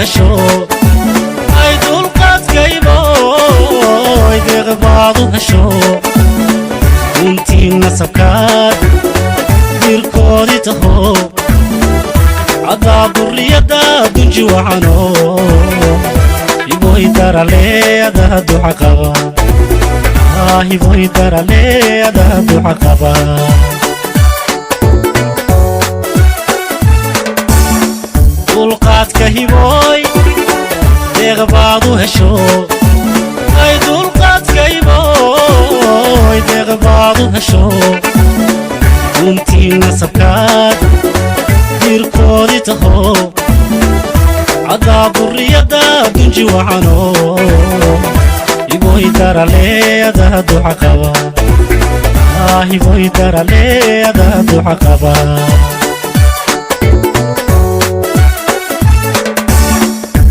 hesho ay dulqaadkaybo ay deeqbaadu hesho intii nasabkaad dirkoodii taho cadaa durriyadda dunji wacano hiboy daraleeda duca qaba hiboy daraleeda duca qaba dulqaadka hiboy deeqbaadu hesho ay dulqaadkayboy deeqbaadu hesho intii nasabkaad dirkoodii taho cadaa durriyadda dunji wacano hiboy daraleeda duca qaba hiboy daraleeda duca qaba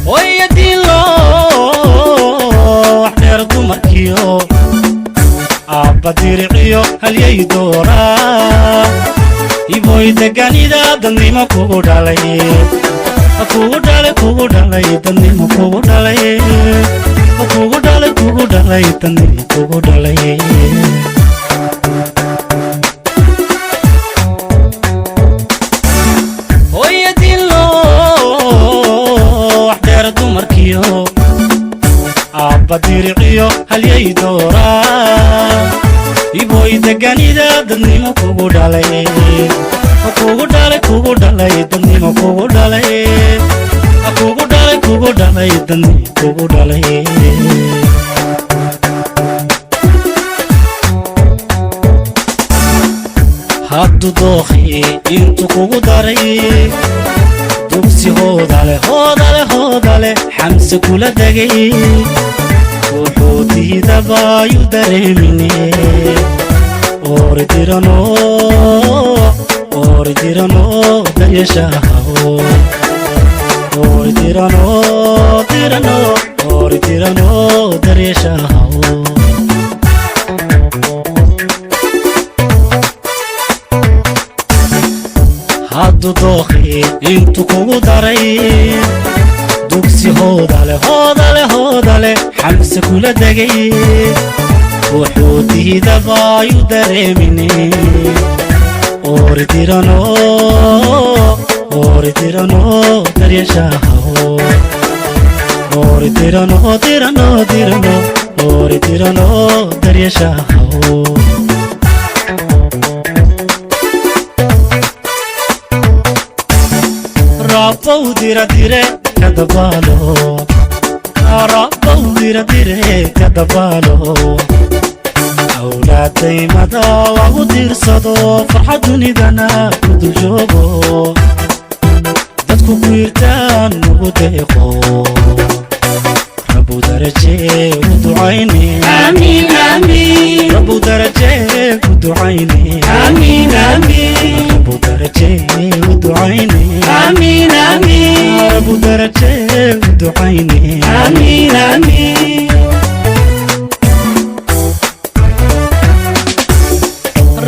hoyadilo wax dheer dumarkiyo abba diriciyo halyay dooraa hiboy deganida dadnimo kugu dhalay kugu dhalay dadnimo kugu dhalay kugu dhalay dadnimo kugu dhalay hoyadilo wax dheer dumarkiyo abba diriciyo halyay dooraa hiboy deganida dadnimo kugu dhalay kugu dhalay dadnimo kugu dhalay kugu dhalay dadnimo kugu dhalay haddu dookhi intu kugu daray dugsi hoodale xamse kula degay wuxuu diidabayu dareemine ordirano dayashaho ordirano daryashaho haddu dookhi intu kugu daray dugsi hoodale xamse kula degay wuxuu diidabayu dareemine ordirano daryashaho ordirano daryashaho rabbow diradire kadabaalo rabbow diradire kadabaalo awlaadaymada wagu diirsado farxad dunidana ku dul joogo dadku ku yirtaan nugu deeqo rabu daraje u ducayne amiin amiin rabu daraje u ducayne amiin amiin rabu daraje u ducayne amiin amiin rabu daraje u ducayne amiin amiin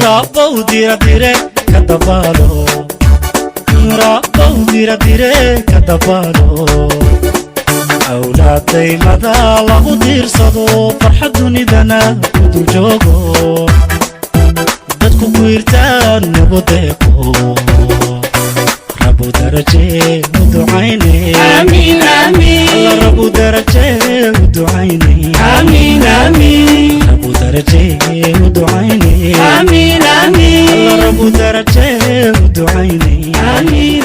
rabbow diradire kadabaalo rabbow diradire kadabaalo awlaadaymada lagu diirsado farxad dunidana ku dul joogo dadku ku yirtaan nugu deeqo rabu daraje u ducayne amiin amiin rabu daraje u ducayne amiin amiin rabu daraje u ducayne amiin amiin rabu daraje u ducayne amiin